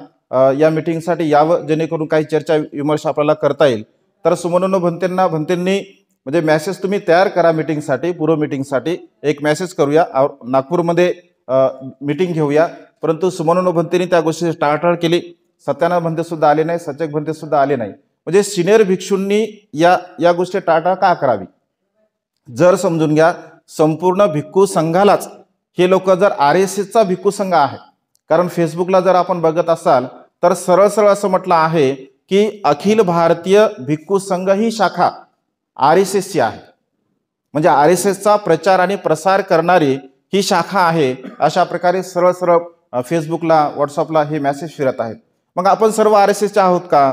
[SPEAKER 16] या मिटिंगसाठी यावं, जेणेकरून काही चर्चा विमर्श आपल्याला करता येईल. तर सुमनोनो भंतेंनी म्हणजे मेसेज तुम्ही तयार करा मिटिंगसाठी, पूर्व मिटिंगसाठी एक मेसेज करूया, नागपूरमध्ये मिटिंग घेऊया. परंतु सुमनोनो भंतेंनी त्या गोष्टीची टाळाटाळ केली. सत्यानंद भंते सुद्धा आले नाही, सचक भंते सुद्धा आले नाही. म्हणजे सिनियर भिक्षूंनी या गोष्टी टाळाटाळ का करावी? जर समजून घ्या, संपूर्ण भिक्खू संघालाच हे लोक जर RSSचा भिक्खू संघ आहे, कारण फेसबुकला जर आपण बघत असाल तर सरळ सरळ असं म्हटलं आहे की अखिल भारतीय भिक्खू संघ ही शाखा RSSची आहे, म्हणजे RSSचा प्रचार आणि प्रसार करणारी ही शाखा आहे. अशा प्रकारे सरळ सरळ फेसबुकला व्हॉट्सअपला हे मेसेज फिरत आहेत. मग आपण सर्व RSSचे आहोत का?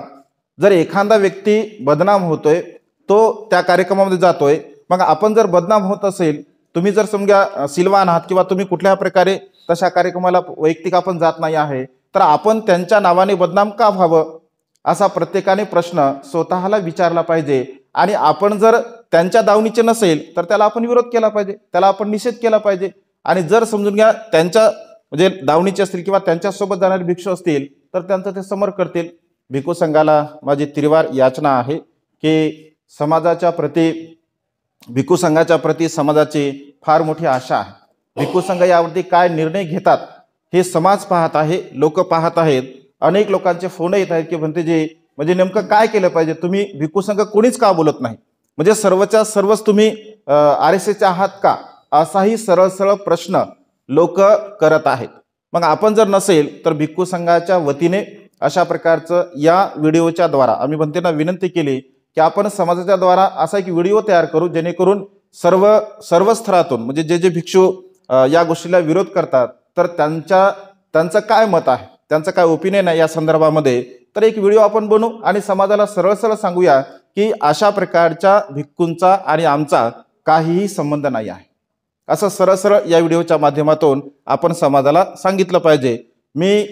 [SPEAKER 16] जर एखादा व्यक्ती बदनाम होतोय, तो त्या कार्यक्रमामध्ये जातोय, मग आपण जर बदनाम होत असेल, तुम्ही जर समजा सिल्वान आहात किंवा तुम्ही कुठल्या प्रकारे तशा कार्यक्रमाला वैयक्तिक आपण जात नाही आहे, तर आपण त्यांच्या नावाने बदनाम का व्हावं, असा प्रत्येकाने प्रश्न स्वतःला विचारला पाहिजे. आणि आपण जर त्यांच्या दावणीचे नसेल तर त्याला आपण विरोध केला पाहिजे, त्याला आपण निषेध केला पाहिजे. आणि जर समजून घ्या त्यांच्या म्हणजे दावणीचे असतील किंवा त्यांच्यासोबत जाणारे भिक्षू असतील तर त्यांचं ते समर करतील. भिक्खू संघाला माझी तिरवार याचना आहे की समाजाच्या प्रती, भिक्खू संघाच्या प्रती समाजाची फार मोठी आशा आहे. भिक्खू संघ यावरती काय निर्णय घेतात हे समाज पाहत आहे, लोक पाहत आहेत. अनेक लोकांचे फोन येत आहेत की भंतेजी म्हणजे नेमकं काय केलं पाहिजे, तुम्ही भिक्खू संघ कोणीच का बोलत नाही, म्हणजे सर्वच्या सर्वच तुम्ही RSSचे आहात का, असाही सरळ सरळ प्रश्न लोक करत आहेत. मग आपण जर नसेल तर भिक्खू संघाच्या वतीने अशा प्रकारचं या व्हिडिओच्या द्वारा आम्ही भंतेंना विनंती केली की आपण समाजाच्या द्वारा असा एक व्हिडिओ तयार करू, जेणेकरून सर्व स्तरातून म्हणजे जे भिक्षू या गोष्टीला विरोध करतात तर त्यांचं काय मत आहे, त्यांचं काय ओपिनियन आहे या संदर्भामध्ये, तर एक व्हिडिओ आपण बनवू आणि समाजाला सरळ सरळ सांगूया की अशा प्रकारच्या भिक्खूंचा आणि आमचा काहीही संबंध नाही आहे, असं सरळ सरळ या व्हिडिओच्या माध्यमातून आपण समाजाला सांगितलं पाहिजे. मी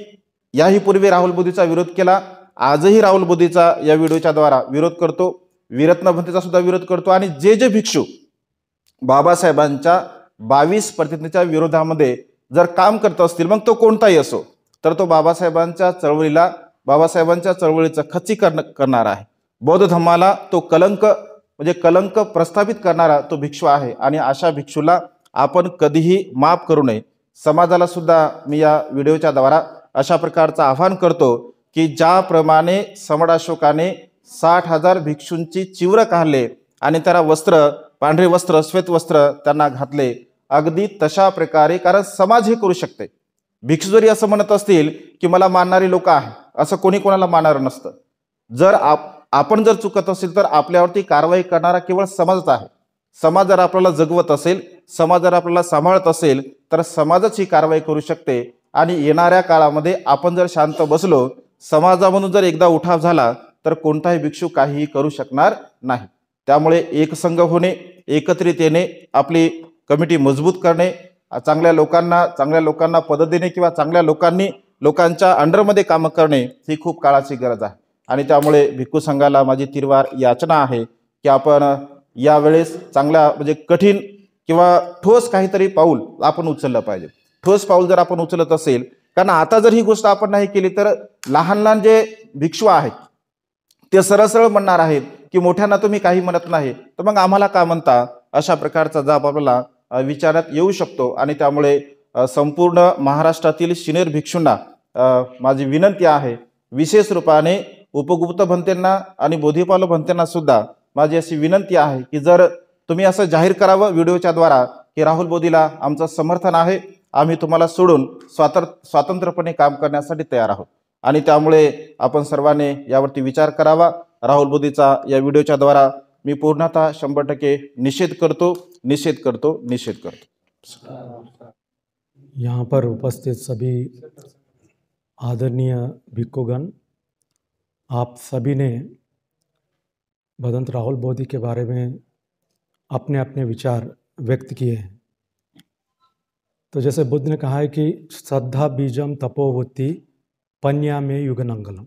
[SPEAKER 16] याही पूर्वी राहुल बोधीचा विरोध केला, आजही राहुल बोधीचा या व्हिडिओच्या द्वारा विरोध करतो, वीरत्न भंतेचा सुद्धा विरोध करतो. आणि जे भिक्षू बाबासाहेबांच्या 22 प्रतिज्ञेच्या विरोधामध्ये जर काम करत असतील, मग तो कोणताही असो, तर तो बाबासाहेबांच्या चळवळीचं खच्चीकरण करणारा आहे. बौद्ध धम्माला तो कलंक प्रस्थापित करणारा तो भिक्षू आहे. आणि अशा भिक्षूला आपण कधीही माफ करू नये. समाजाला सुद्धा मी या व्हिडिओच्या द्वारा अशा प्रकारचं आवाहन करतो की ज्याप्रमाणे सम्राट अशोकाने 60,000 भिक्षूंची चिवर काढले आणि त्याला वस्त्र, पांढरे वस्त्र, श्वेत वस्त्र त्यांना घातले, अगदी तशा प्रकारे, कारण समाज हे करू शकते. भिक्षू जरी असं म्हणत असतील की मला मानणारी लोक आहे, असं कोणी कोणाला मानणार नसतं. जर आपण जर चुकत असेल तर आपल्यावरती कारवाई करणारा केवळ समाजच आहे. समाज जर आपल्याला जगवत असेल, समाज जर आपल्याला सांभाळत असेल तर समाजच ही कारवाई करू शकते. आणि येणाऱ्या काळामध्ये आपण जर शांत बसलो, समाजामधून जर एकदा उठाव झाला तर कोणताही भिक्षू काहीही करू शकणार नाही. त्यामुळे एकसंघ होणे, एकत्रित येणे, आपली कमिटी मजबूत करणे, चांगल्या लोकांना पद देणे किंवा चांगल्या लोकांच्या अंडरमध्ये कामं करणे ही खूप काळाची गरज आहे. आणि त्यामुळे भिक्खू संघाला माझी तिरवार याचना आहे की आपण यावेळेस चांगल्या म्हणजे कठीण किंवा ठोस काहीतरी पाऊल आपण उचललं पाहिजे. ठोस पाऊल जर आपण उचलत असेल, कारण आता जर ही गोष्ट आपण नाही केली तर लहान लहान जे भिक्षू आहेत ते सरळ सरळ म्हणणार आहेत की मोठ्यांना तुम्ही काही म्हणत नाही तर मग आम्हाला का म्हणता, अशा प्रकारचा जाब आपल्याला विचारात येऊ शकतो. आणि त्यामुळे संपूर्ण महाराष्ट्रातील सिनियर भिक्षूंना माझी विनंती आहे, विशेष रूपाने उपगुप्त भंतेंना आणि बोधिपाल भंतेंना सुद्धा माझी अशी विनंती आहे की जर तुम्ही असं जाहीर करावं व्हिडिओच्या द्वारा की राहुल बोधीला आमचं समर्थन आहे, आम्ही तुम्हाला सोडून स्वतंत्रपणे काम करण्यासाठी तयार आहोत. आणि त्यामुळे आपण सर्वांनी यावरती विचार करावा. राहुल बोधीचा या व्हिडिओच्या द्वारा मी पूर्णतः 100% निषेध करतो.
[SPEAKER 17] यहाँ पर उपस्थित सभी आदरणीय भिक्खुगण, आप सभी ने भदंत राहुल बोधी के बारे में अपने अपने विचार व्यक्त किए हैं. तो जैसे बुद्ध ने कहा है कि श्रद्धा बीजम तपोवृत्ति पन्या में युगनंगलम,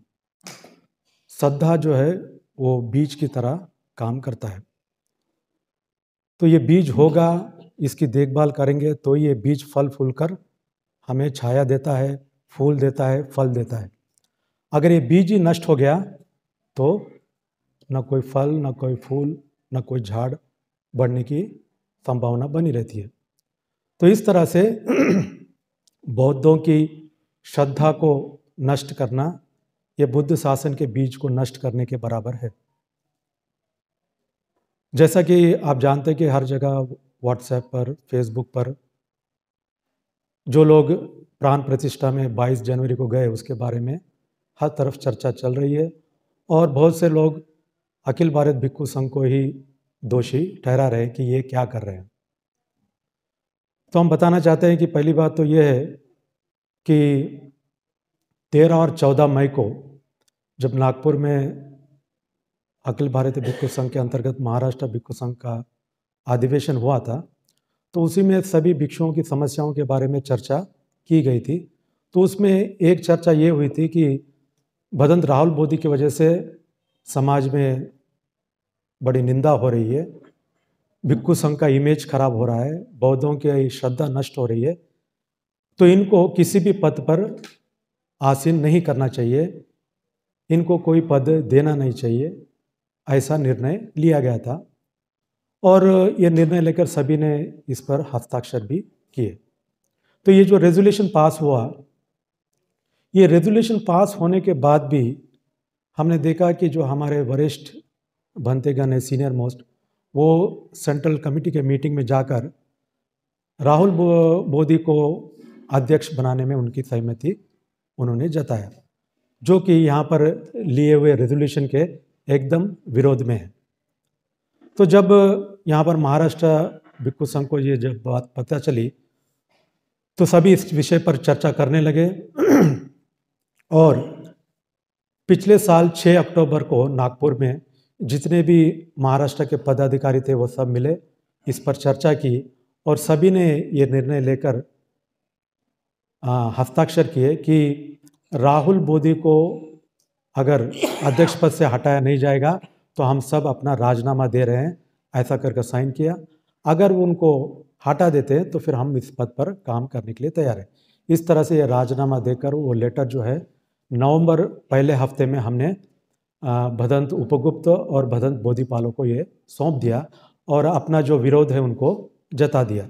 [SPEAKER 17] श्रद्धा जो है वो बीज की तरह काम करता है. तो ये बीज होगा इसकी देखभाल करेंगे तो ये बीज फल फूल कर हमें छाया देता है, फूल देता है, फल देता है। अगर ये बीज ही नष्ट हो गया तो न कोई फल, न कोई फूल, न कोई झाड़ बढ़ने की संभावना बनी रहती है। तो इस तरह से बौद्धों की श्रद्धा को नष्ट करना ये बुद्ध शासन के बीज को नष्ट करने के बराबर है। जैसा कि आप जानते हैं कि हर जगह व्हाट्सएप पर, फेसबुक पर जो लोग प्राण प्रतिष्ठा में 22 जनवरी को गए उसके बारे में हर तरफ चर्चा चल रही है और बहुत से लोग अखिल भारत भिक्षु संघ को ही दोषी ठहरा रहे हैं कि ये क्या कर रहे हैं। तो हम बताना चाहते हैं कि पहली बात तो ये है कि 13 और 14 मई को जब नागपुर में अखिल भारतीय भिक्षु संघ के अंतर्गत महाराष्ट्र भिक्षु संघ का अधिवेशन हुआ था, तो उसी में सभी भिक्षुओं की समस्याओं के बारे में चर्चा की गई थी। तो उसमें एक चर्चा ये हुई थी कि भदंत राहुल बोधी की वजह से समाज में बड़ी निंदा हो रही है, भिक्षु संघ का इमेज खराब हो रहा है, बौद्धों की श्रद्धा नष्ट हो रही है, तो इनको किसी भी पद पर आसीन नहीं करना चाहिए, इनको कोई पद देना नहीं चाहिए, ऐसा निर्णय लिया गया था। और ये निर्णय लेकर सभी ने इस पर हस्ताक्षर भी किए। तो ये जो रेजोल्यूशन पास हुआ, ये रेजोल्यूशन पास होने के बाद भी हमने देखा कि जो हमारे वरिष्ठ भंतेगण है, सीनियर मोस्ट, वो सेंट्रल कमेटी के मीटिंग में जाकर राहुल बोधी को अध्यक्ष बनाने में उनकी सहमति उन्होंने जताया, जो कि यहाँ पर लिए हुए रेजोल्यूशन के एकदम विरोध में है। तो जब यहाँ पर महाराष्ट्र भिक्षु संघ को ये जब बात पता चली तो सभी इस विषय पर चर्चा करने लगे और पिछले साल 6 अक्टूबर को नागपुर में जितने भी महाराष्ट्र के पदाधिकारी थे वो सब मिले, इस पर चर्चा की और सभी ने ये निर्णय लेकर हस्ताक्षर किए कि राहुल बोधी को अगर अध्यक्ष पद से हटाया नहीं जाएगा तो हम सब अपना राजीनामा दे रहे हैं, ऐसा करके साइन किया। अगर वो उनको हटा देते हैं तो फिर हम इस पद पर काम करने के लिए तैयार हैं। इस तरह से ये राजीनामा देकर वो लेटर जो है नवंबर पहले हफ्ते में हमने भदंत उपगुप्त और भदंत बोधिपालों को ये सौंप दिया और अपना जो विरोध है उनको जता दिया।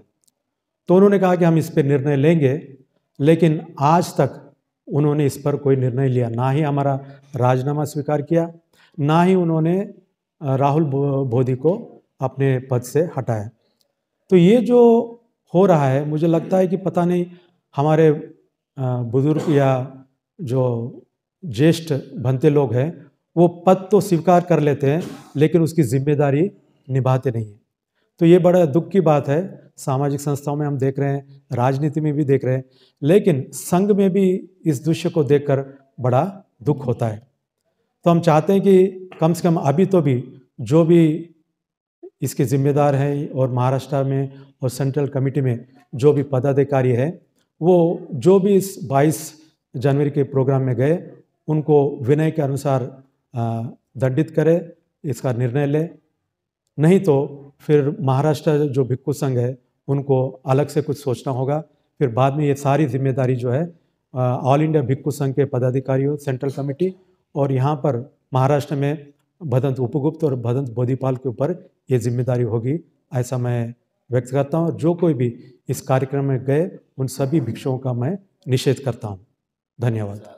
[SPEAKER 17] तो उन्होंने कहा कि हम इस पर निर्णय लेंगे, लेकिन आज तक उन्होंने इस पर कोई निर्णय लिया, ना ही हमारा राजीनामा स्वीकार किया, ना ही उन्होंने राहुल बोधी को अपने पद से हटाया। तो ये जो हो रहा है, मुझे लगता है कि पता नहीं हमारे बुजुर्ग या जो ज्येष्ठ भंते लोग हैं वो पद तो स्वीकार कर लेते हैं लेकिन उसकी जिम्मेदारी निभाते नहीं हैं। तो ये बड़ा दुख की बात है। सामाजिक संस्थाओं में हम देख रहे हैं, राजनीति में भी देख रहे हैं, लेकिन संघ में भी इस दृश्य को देखकर बड़ा दुख होता है। तो हम चाहते हैं कि कम से कम अभी तो भी जो भी इसके जिम्मेदार हैं और महाराष्ट्र में और सेंट्रल कमेटी में जो भी पदाधिकारी है, वो जो भी इस 22 जनवरी के प्रोग्राम में गए उनको विनय के अनुसार दंडित करे, इसका निर्णय ले। नहीं तो फिर महाराष्ट्र जो भिक्षु संघ है उनको अलग से कुछ सोचना होगा। फिर बाद में ये सारी जिम्मेदारी जो है ऑल इंडिया भिक्षु संघ के पदाधिकारियों, सेंट्रल कमेटी और यहाँ पर महाराष्ट्र में भदंत उपगुप्त और भदंत बोधिपाल के ऊपर ये जिम्मेदारी होगी, ऐसा मैं व्यक्त करता हूँ। जो कोई भी इस कार्यक्रम में गए उन सभी भिक्षुओं का मैं निषेध करता हूँ। धन्यवाद।